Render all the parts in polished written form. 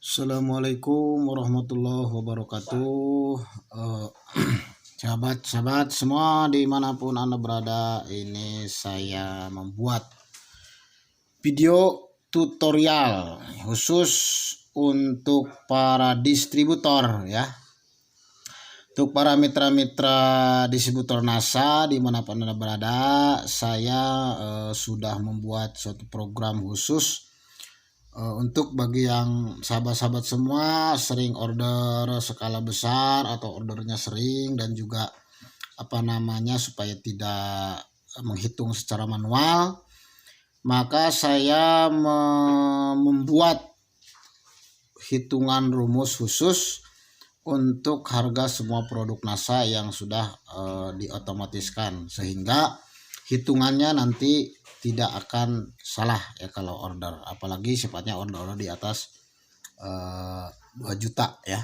Assalamualaikum warahmatullahi wabarakatuh. Sahabat-sahabat semua dimanapun Anda berada, ini saya membuat video tutorial khusus untuk para distributor ya, untuk para mitra-mitra distributor NASA dimanapun Anda berada. Saya sudah membuat suatu program khusus untuk bagi yang sahabat-sahabat semua sering order skala besar atau ordernya sering, dan juga supaya tidak menghitung secara manual, maka saya membuat hitungan rumus khusus untuk harga semua produk NASA yang sudah diotomatiskan, sehingga hitungannya nanti tidak akan salah ya kalau order, apalagi sifatnya order di atas 2 juta ya.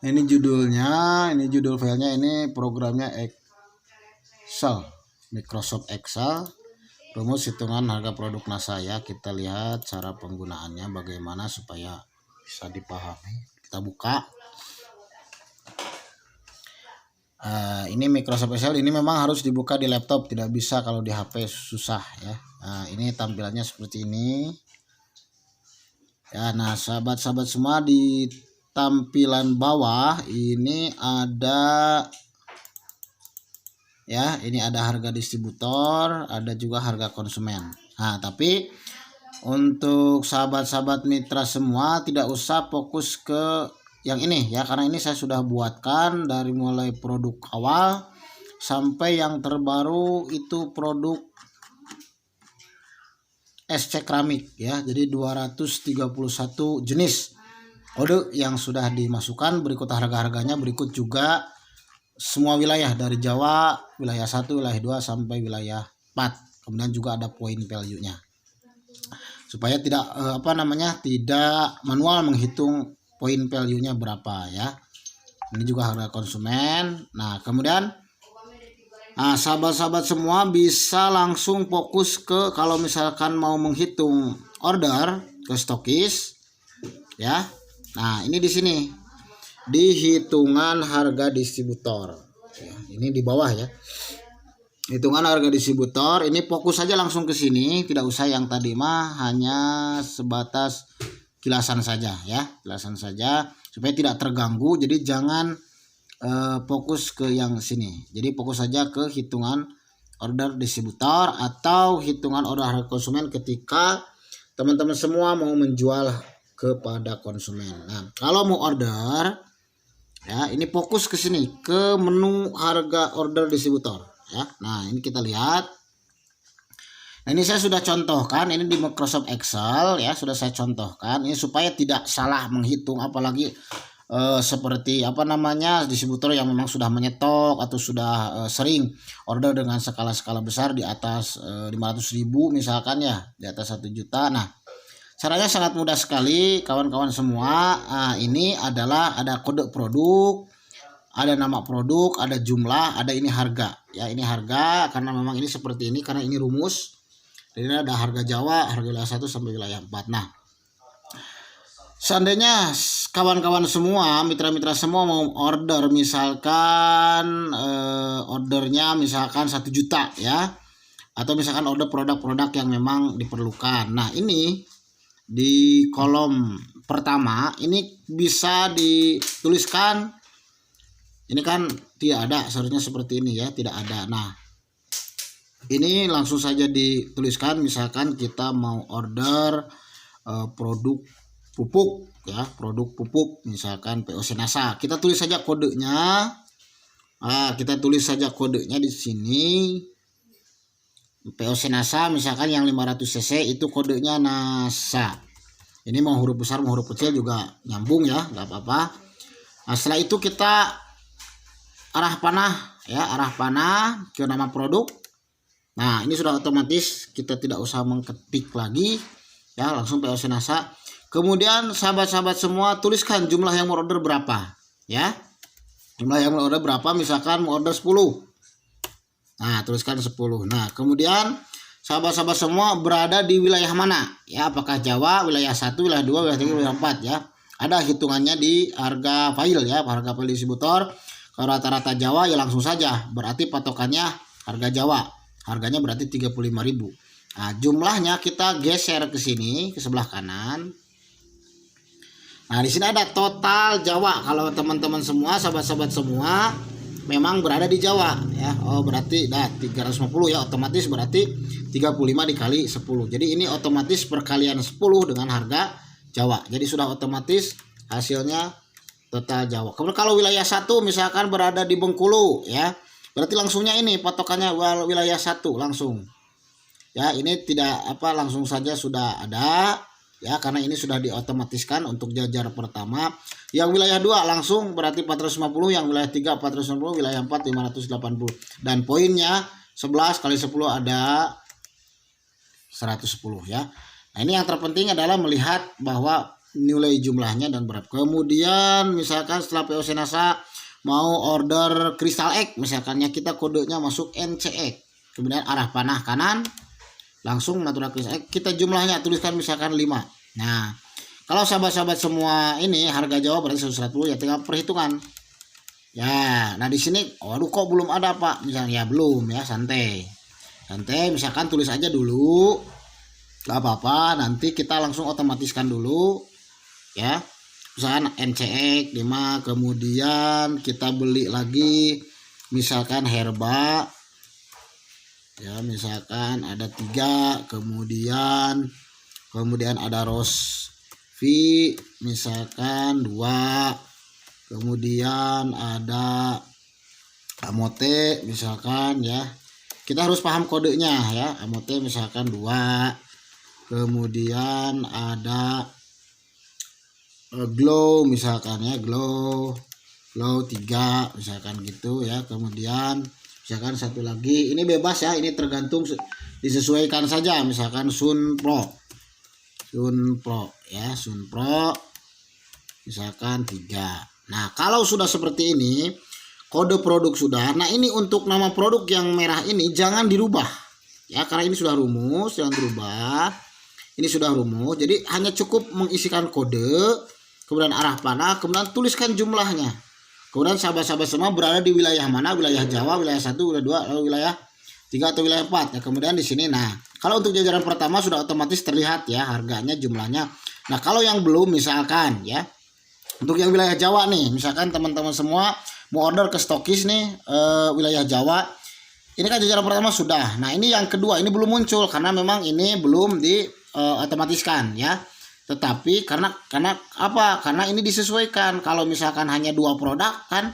Nah, ini judulnya, ini judul filenya, ini programnya Excel, Microsoft Excel, rumus hitungan harga produk NASA ya. Kita lihat cara penggunaannya bagaimana supaya bisa dipahami. Kita buka. Ini Microsoft Excel, ini memang harus dibuka di laptop, tidak bisa kalau di HP, susah ya. Nah, ini tampilannya seperti ini ya. Nah, sahabat-sahabat semua, di tampilan bawah ini ada ya, ini ada harga distributor, ada juga harga konsumen. Nah, tapi untuk sahabat-sahabat mitra semua tidak usah fokus ke yang ini ya, karena ini saya sudah buatkan dari mulai produk awal sampai yang terbaru itu produk SC keramik ya. Jadi 231 jenis kode yang sudah dimasukkan, berikut harga-harganya, berikut juga semua wilayah dari Jawa, wilayah 1, wilayah 2 sampai wilayah 4. Kemudian juga ada point value-nya. Supaya tidak tidak manual menghitung poin value-nya berapa ya. Ini juga harga konsumen. Nah, kemudian sahabat-sahabat semua bisa langsung fokus ke kalau misalkan mau menghitung order ke stokis ya. Nah, ini di sini di hitungan harga distributor ya. Ini di bawah ya. Hitungan harga distributor, ini fokus saja langsung ke sini, tidak usah yang tadi mah, hanya sebatas kilasan saja ya, kilasan saja supaya tidak terganggu. Jadi jangan fokus ke yang sini. Jadi fokus saja ke hitungan order distributor atau hitungan order harga konsumen ketika teman-teman semua mau menjual kepada konsumen. Nah, kalau mau order ya, ini fokus ke sini ke menu harga order distributor ya. Nah, ini kita lihat. Nah, ini saya sudah contohkan, ini di Microsoft Excel ya, sudah saya contohkan ini supaya tidak salah menghitung, apalagi seperti distributor yang memang sudah menyetok atau sudah sering order dengan skala-skala besar di atas 500.000 misalkan ya, di atas 1 juta. Nah, caranya sangat mudah sekali kawan-kawan semua. Nah, ini adalah ada kode produk, ada nama produk, ada jumlah, ada ini harga ya. Ini harga karena memang ini seperti ini karena ini rumus. Jadi ada harga Jawa, harga wilayah 1 sampai wilayah 4. Nah, seandainya kawan-kawan semua, mitra-mitra semua mau order, misalkan ordernya misalkan 1 juta ya, atau misalkan order produk-produk yang memang diperlukan. Nah, ini di kolom pertama ini bisa dituliskan, ini kan tidak ada, seharusnya seperti ini ya, tidak ada. Nah, ini langsung saja dituliskan, misalkan kita mau order produk pupuk ya, produk pupuk misalkan POC NASA. Kita tulis saja kodenya. Kita tulis saja kodenya di sini. POC NASA misalkan yang 500 cc itu kodenya NASA. Ini mau huruf besar mau huruf kecil juga nyambung ya, nggak apa-apa. Nah, setelah itu kita arah panah ya, arah panah ke nama produk. Nah, ini sudah otomatis, kita tidak usah mengetik lagi ya, langsung POC NASA. Kemudian sahabat-sahabat semua tuliskan jumlah yang mau order berapa ya. Jumlah yang mau order berapa, misalkan mau order 10. Nah, tuliskan 10. Nah, kemudian sahabat-sahabat semua berada di wilayah mana ya, apakah Jawa wilayah 1, wilayah 2, wilayah 3, wilayah 4 ya. Ada hitungannya di harga file ya, harga file distributor. Kalau rata-rata Jawa ya langsung saja, berarti patokannya harga Jawa, harganya berarti 35.000. Nah, jumlahnya kita geser ke sini ke sebelah kanan. Nah, di sini ada total Jawa. Kalau teman-teman semua, sahabat-sahabat semua memang berada di Jawa ya. Oh, berarti 350 ya, otomatis berarti 35 dikali 10. Jadi ini otomatis perkalian 10 dengan harga Jawa. Jadi sudah otomatis hasilnya total Jawa. Kemudian kalau wilayah 1 misalkan berada di Bengkulu ya, berarti langsungnya ini patokannya wilayah 1 langsung. Ya, ini tidak langsung saja sudah ada ya, karena ini sudah diotomatiskan untuk jajar pertama. Yang wilayah 2 langsung berarti 450, yang wilayah 3 450, wilayah 4 580. Dan poinnya 11 kali 10 ada 110 ya. Nah, ini yang terpenting adalah melihat bahwa nilai jumlahnya dan berapa. Kemudian misalkan setelah POC NASA mau order Crystal Egg, misalkannya kita kodenya masuk NCX. Kemudian arah panah kanan, langsung natural Crystal Egg, kita jumlahnya tuliskan misalkan 5. Nah, kalau sahabat-sahabat semua ini harga Jawa berarti 110 ya, tinggal perhitungan. Ya, nah di sini waduh kok belum ada Pak, misalnya ya belum ya, santai. Santai, misalkan tulis aja dulu. Gak apa-apa, nanti kita langsung otomatiskan dulu ya. Misalkan NCX 5, kemudian kita beli lagi misalkan herba ya, misalkan ada 3, kemudian ada rose V misalkan 2, kemudian ada amote misalkan ya. Kita harus paham kodenya ya. Amote misalkan 2, kemudian ada glow misalkan ya, glow 3 misalkan gitu ya. Kemudian misalkan satu lagi, ini bebas ya, ini tergantung disesuaikan saja, misalkan Sun Pro ya, Sun Pro misalkan 3. Nah, kalau sudah seperti ini kode produk sudah. Nah, ini untuk nama produk yang merah ini jangan dirubah ya, karena ini sudah rumus, jangan dirubah. Ini sudah rumus, jadi hanya cukup mengisikan kode, kemudian arah panah, kemudian tuliskan jumlahnya. Kemudian sahabat-sahabat semua berada di wilayah mana? Wilayah Jawa, wilayah 1, wilayah 2, lalu wilayah 3 atau wilayah 4. Ya, kemudian di sini nah, kalau untuk jajaran pertama sudah otomatis terlihat ya harganya, jumlahnya. Nah, kalau yang belum misalkan ya, untuk yang wilayah Jawa nih, misalkan teman-teman semua mau order ke stokis nih wilayah Jawa. Ini kan jajaran pertama sudah. Nah, ini yang kedua ini belum muncul karena memang ini belum di otomatiskan ya. Tetapi karena apa? Karena ini disesuaikan. Kalau misalkan hanya 2 produk kan,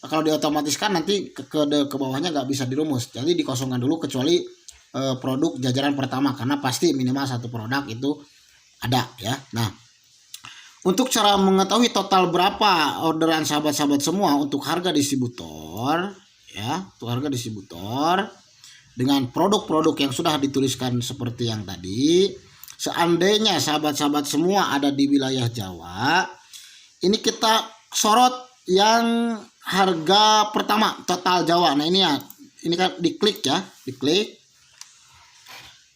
kalau diotomatiskan nanti ke bawahnya nggak bisa dirumus. Jadi dikosongkan dulu kecuali produk jajaran pertama, karena pasti minimal 1 produk itu ada ya. Nah, untuk cara mengetahui total berapa orderan sahabat-sahabat semua untuk harga distributor ya, untuk harga distributor dengan produk-produk yang sudah dituliskan seperti yang tadi. Seandainya sahabat-sahabat semua ada di wilayah Jawa, ini kita sorot yang harga pertama total Jawa. Nah, ini ya, ini kan diklik ya, diklik.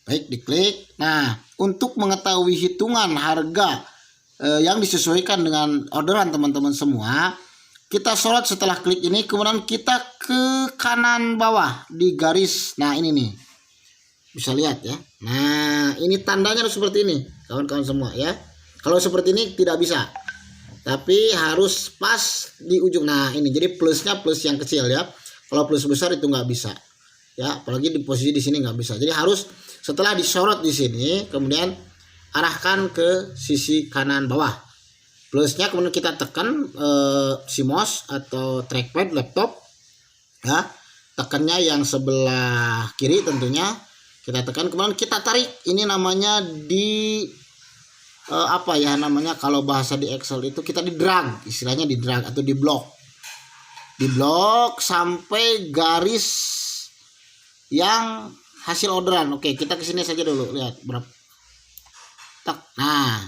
Baik, diklik. Nah, untuk mengetahui hitungan harga yang disesuaikan dengan orderan teman-teman semua, kita sorot setelah klik ini, kemudian kita ke kanan bawah di garis. Nah, ini nih. Bisa lihat ya. Nah, ini tandanya harus seperti ini, kawan-kawan semua ya. Kalau seperti ini tidak bisa, tapi harus pas di ujung. Nah, ini jadi plusnya plus yang kecil ya. Kalau plus besar itu nggak bisa ya, apalagi di posisi di sini nggak bisa. Jadi harus setelah disorot di sini, kemudian arahkan ke sisi kanan bawah. Plusnya kemudian kita tekan si mouse atau trackpad laptop ya. Tekannya yang sebelah kiri tentunya. Kita tekan, kemudian kita tarik. Ini namanya di apa ya namanya, kalau bahasa di Excel itu kita di drag, istilahnya di drag atau di blok. Di blok sampai garis yang hasil orderan. Oke, kita ke sini saja dulu, lihat berapa. Tak. Nah.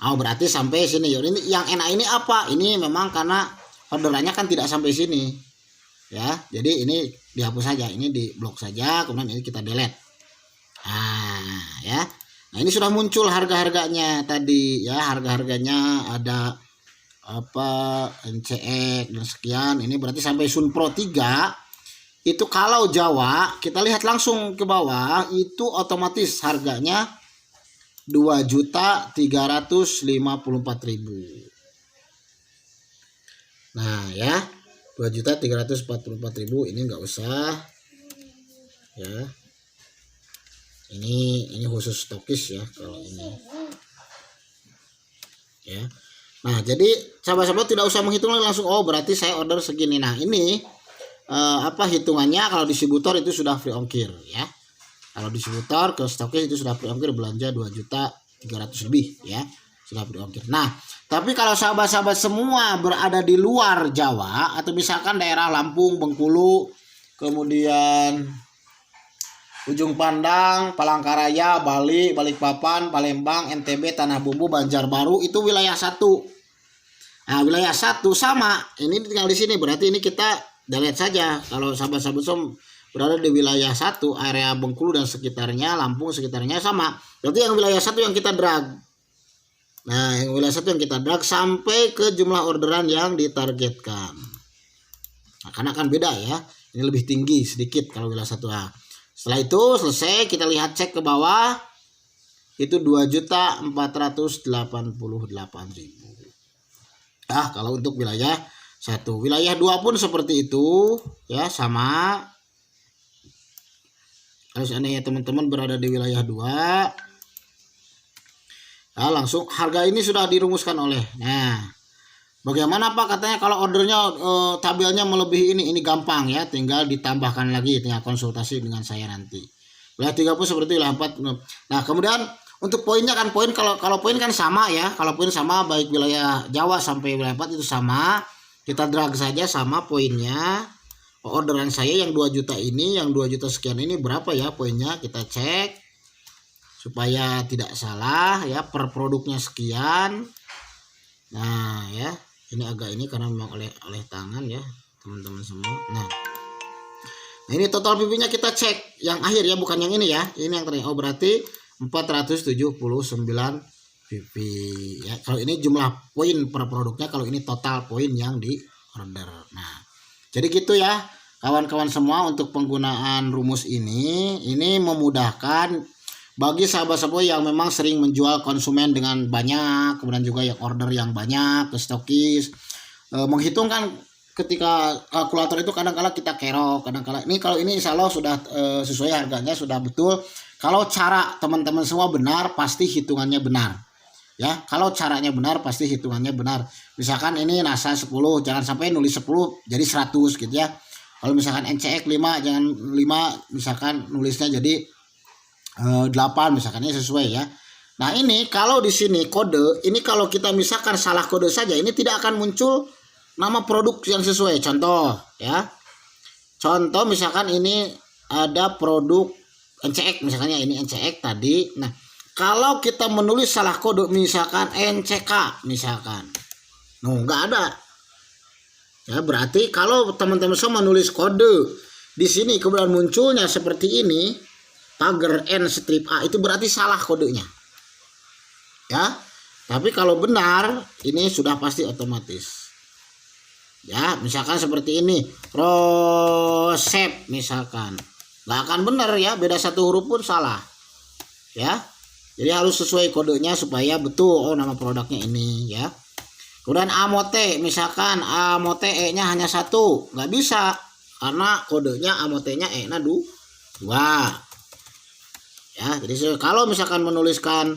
Oh, berarti sampai sini. Ini yang enak ini apa? Ini memang karena orderannya kan tidak sampai sini. Ya, jadi ini dihapus saja, ini di blok saja, kemudian ini kita delete Nah, ya. Nah, ini sudah muncul harga-harganya tadi ya, harga-harganya ada apa NCX dan sekian. Ini berarti sampai Sun Pro 3 itu kalau Jawa kita lihat langsung ke bawah itu otomatis harganya 2.354.000. Nah, ya. 2.344.000 ini enggak usah ya. Ini khusus stokis ya kalau ini. Ya. Nah, jadi sahabat-sahabat tidak usah menghitung langsung berarti saya order segini. Nah, ini hitungannya kalau distributor itu sudah free ongkir ya. Kalau distributor ke stokis itu sudah free ongkir, belanja 2.300.000 lebih ya. Sudah free ongkir. Nah, tapi kalau sahabat-sahabat semua berada di luar Jawa atau misalkan daerah Lampung, Bengkulu, kemudian Ujung Pandang, Palangkaraya, Bali, Balikpapan, Palembang, NTB, Tanah Bumbu, Banjarbaru itu wilayah 1. Nah, wilayah 1 sama. Ini tinggal di sini. Berarti ini kita lihat saja kalau sahabat-sahabat som berada di wilayah 1, area Bengkulu dan sekitarnya, Lampung sekitarnya sama. Berarti yang wilayah 1 yang kita drag. Nah, yang wilayah 1 yang kita drag sampai ke jumlah orderan yang ditargetkan. Nah, karena akan beda ya. Ini lebih tinggi sedikit kalau wilayah 1A. Setelah itu selesai, kita lihat cek ke bawah itu 2.488.000. Nah, kalau untuk wilayah 1, wilayah 2 pun seperti itu ya, sama. Kalau seandainya teman-teman berada di wilayah 2, nah, langsung harga ini sudah dirumuskan oleh. Nah, bagaimana Pak, katanya kalau ordernya tabelnya melebihi ini gampang ya, tinggal ditambahkan lagi, tinggal konsultasi dengan saya nanti. Wilayah 3 pun seperti wilayah 4. Nah, kemudian untuk poinnya kan kalau poin kan sama ya, kalau poin sama baik wilayah Jawa sampai wilayah 4 itu sama, kita drag saja sama poinnya. Orderan saya yang 2 juta ini, yang 2 juta sekian ini berapa ya poinnya, kita cek supaya tidak salah ya, per produknya sekian. Nah, ya. Ini agak ini karena memang oleh tangan ya teman-teman semua. Nah, ini total PP-nya kita cek yang akhir ya, bukan yang ini ya. Ini yang terakhir. Berarti 479 PP ya. Kalau ini jumlah poin per produknya, kalau ini total poin yang di order. Nah, jadi gitu ya kawan-kawan semua untuk penggunaan rumus ini memudahkan bagi sahabat-sahabat yang memang sering menjual konsumen dengan banyak, kemudian juga yang order yang banyak ke stokis. Menghitungkan ketika kalkulator itu kadang-kala kita kerok, kadang-kala ini, kalau ini insya Allah sudah sesuai harganya, sudah betul. Kalau cara teman-teman semua benar, pasti hitungannya benar. Ya, kalau caranya benar, pasti hitungannya benar. Misalkan ini NASA 10, jangan sampai nulis 10 jadi 100 gitu ya. Kalau misalkan NCX 5, jangan 5, misalkan nulisnya jadi 8 misalkan, ini sesuai ya. Nah, ini kalau di sini kode, ini kalau kita misalkan salah kode saja, ini tidak akan muncul nama produk yang sesuai. Contoh ya. Contoh misalkan ini ada produk NCX misalnya, ini NCX tadi. Nah, kalau kita menulis salah kode misalkan NCK misalkan. Nggak ada. Ya, berarti kalau teman-teman semua menulis kode di sini kemudian munculnya seperti ini, pagar N strip A, itu berarti salah kodenya ya. Tapi kalau benar ini sudah pasti otomatis ya. Misalkan seperti ini Rosep misalkan, nggak akan benar ya, beda 1 huruf pun salah ya. Jadi harus sesuai kodenya supaya betul nama produknya ini ya. Kemudian Amote misalkan, Amote E nya hanya 1, nggak bisa karena kodenya Amote nya E nya 2 ya. Jadi kalau misalkan menuliskan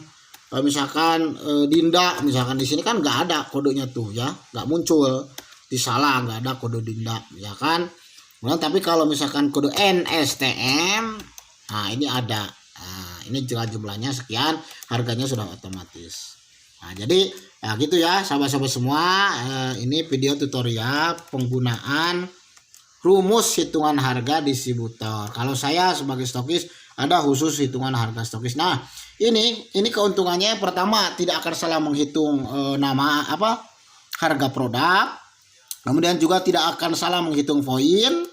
misalkan Dinda misalkan, di sini kan nggak ada kodenya tuh ya, nggak muncul, disalah, nggak ada kode Dinda ya kan. Kemudian tapi kalau misalkan kode NSTM, nah ini ada. Nah, ini jumlahnya sekian, harganya sudah otomatis. Nah, jadi ya gitu ya sahabat-sahabat semua, ini video tutorial penggunaan rumus hitungan harga distributor. Kalau saya sebagai stokis ada khusus hitungan harga stokis. Nah, ini keuntungannya, pertama tidak akan salah menghitung harga produk. Kemudian juga tidak akan salah menghitung poin.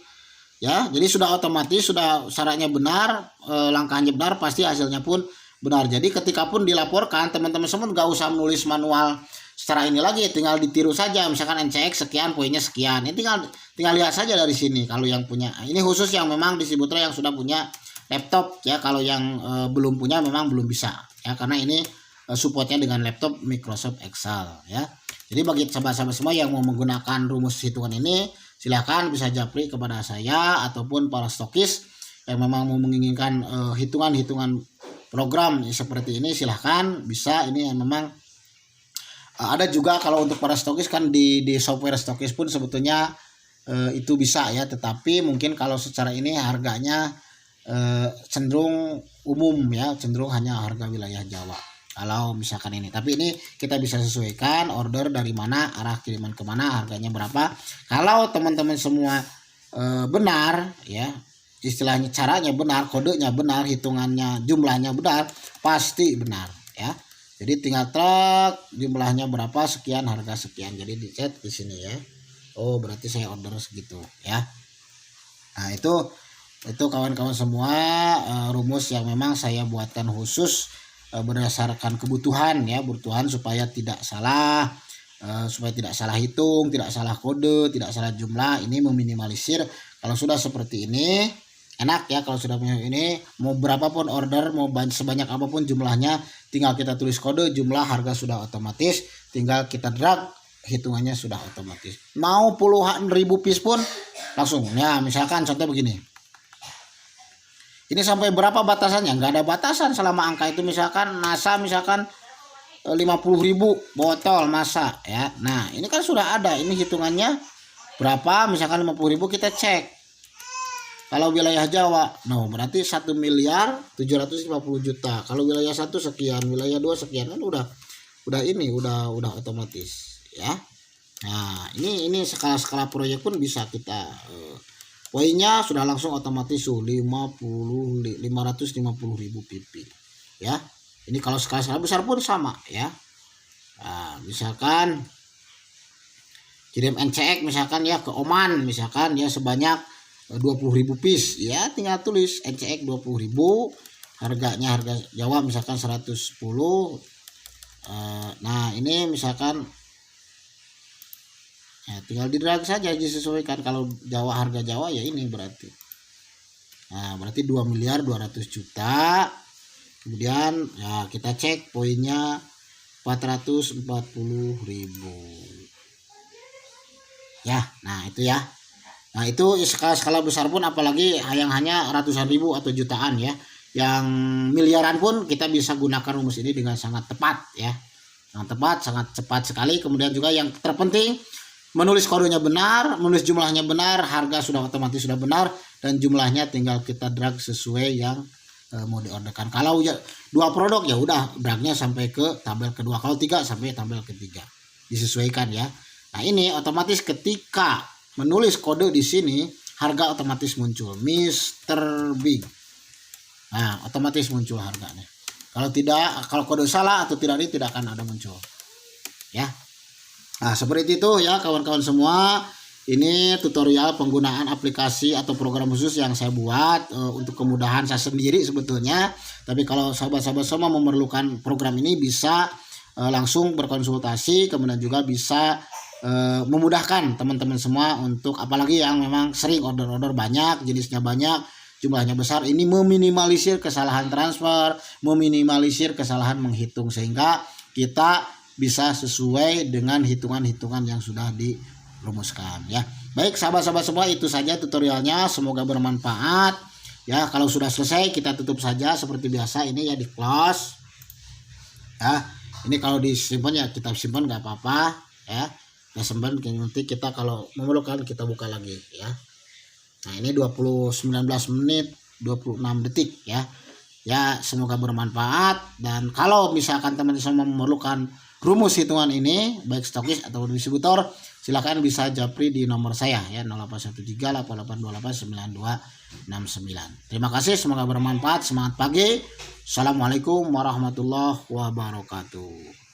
ya. Jadi sudah otomatis, sudah syaratnya benar, langkahnya benar, pasti hasilnya pun benar. Jadi ketika pun dilaporkan, teman-teman semua nggak usah menulis manual secara ini lagi, tinggal ditiru saja. Misalkan NCX sekian, poinnya sekian, ini tinggal lihat saja dari sini. Kalau yang punya, ini khusus yang memang distributor yang sudah punya laptop ya. Kalau yang belum punya memang belum bisa ya, karena ini supportnya dengan laptop Microsoft Excel ya. Jadi bagi sahabat-sahabat semua yang mau menggunakan rumus hitungan ini, silahkan bisa japri kepada saya ataupun para stokis yang memang mau menginginkan hitungan-hitungan program seperti ini, silahkan bisa. Ini yang memang ada juga kalau untuk para stokis kan di software stokis pun sebetulnya itu bisa ya, tetapi mungkin kalau secara ini harganya cenderung umum ya, cenderung hanya harga wilayah Jawa kalau misalkan ini. Tapi ini kita bisa sesuaikan order dari mana, arah kiriman kemana, harganya berapa. Kalau teman-teman semua benar ya, istilahnya caranya benar, kodenya benar, hitungannya jumlahnya benar, pasti benar ya. Jadi tinggal truk jumlahnya berapa sekian, harga sekian, jadi dicet di sini ya. Oh berarti saya order segitu ya. Nah itu kawan-kawan semua rumus yang memang saya buatkan khusus berdasarkan kebutuhan ya, kebutuhan supaya tidak salah, hitung, tidak salah kode, tidak salah jumlah. Ini meminimalisir. Kalau sudah seperti ini enak ya, kalau sudah punya ini mau berapapun order, mau sebanyak apapun jumlahnya, tinggal kita tulis kode, jumlah, harga sudah otomatis, tinggal kita drag, hitungannya sudah otomatis. Mau puluhan ribu piece pun langsung ya. Misalkan contoh begini, ini sampai berapa batasannya? Nggak ada batasan selama angka itu. Misalkan NASA misalkan 50.000 botol masa ya. Nah ini kan sudah ada, ini hitungannya berapa, misalkan 50.000 kita cek. Kalau wilayah Jawa, no berarti 1.750.000.000. Kalau wilayah 1 sekian, wilayah 2 sekian, kan udah otomatis ya. Nah ini skala proyek pun bisa kita poinnya sudah langsung otomatis 550.000 pp ya. Ini kalau skala besar pun sama ya. Nah, misalkan kirim NCX misalkan ya ke Oman misalkan ya sebanyak 20.000 piece ya, tinggal tulis NCX 20.000, harganya harga Jawa misalkan 110. Nah ini misalkan ya, tinggal di drag saja disesuaikan. Kalau Jawa, harga Jawa ya ini berarti. Nah, berarti 2.200.000.000. Kemudian ya kita cek poinnya 440.000. Ya, nah itu ya. Nah, itu skala besar pun, apalagi yang hanya ratusan ribu atau jutaan ya. Yang miliaran pun kita bisa gunakan rumus ini dengan sangat tepat ya. Sangat tepat, sangat cepat sekali. Kemudian juga yang terpenting, menulis kodenya benar, menulis jumlahnya benar, harga sudah otomatis sudah benar, dan jumlahnya tinggal kita drag sesuai yang mau diorderkan. Kalau ya 2 produk ya udah dragnya sampai ke tabel kedua, kalau 3 sampai tabel ketiga, disesuaikan ya. Nah ini otomatis ketika menulis kode di sini harga otomatis muncul Mr. Big. Nah otomatis muncul harganya. Kalau tidak, kalau kode salah atau tidak, ini tidak akan ada muncul ya. Nah seperti itu ya kawan-kawan semua. Ini tutorial penggunaan aplikasi atau program khusus yang saya buat untuk kemudahan saya sendiri sebetulnya. Tapi kalau sahabat-sahabat semua memerlukan program ini, bisa langsung berkonsultasi. Kemudian juga bisa memudahkan teman-teman semua untuk, apalagi yang memang sering order banyak, jenisnya banyak, jumlahnya besar. Ini meminimalisir kesalahan transfer, meminimalisir kesalahan menghitung, sehingga kita bisa sesuai dengan hitungan-hitungan yang sudah dirumuskan ya. Baik sahabat-sahabat semua, itu saja tutorialnya, semoga bermanfaat ya. Kalau sudah selesai kita tutup saja seperti biasa ini ya, di close ya. Ini kalau disimpan ya kita simpan, nggak apa-apa ya. Ya simpan, nanti kita kalau memerlukan kita buka lagi ya. Nah ini 19 menit 26 detik ya. Ya semoga bermanfaat. Dan kalau misalkan teman-teman memerlukan rumus hitungan ini, baik stokis atau distributor, silakan bisa japri di nomor saya ya, 081388289269. Terima kasih, semoga bermanfaat. Semangat pagi. Assalamualaikum warahmatullahi wabarakatuh.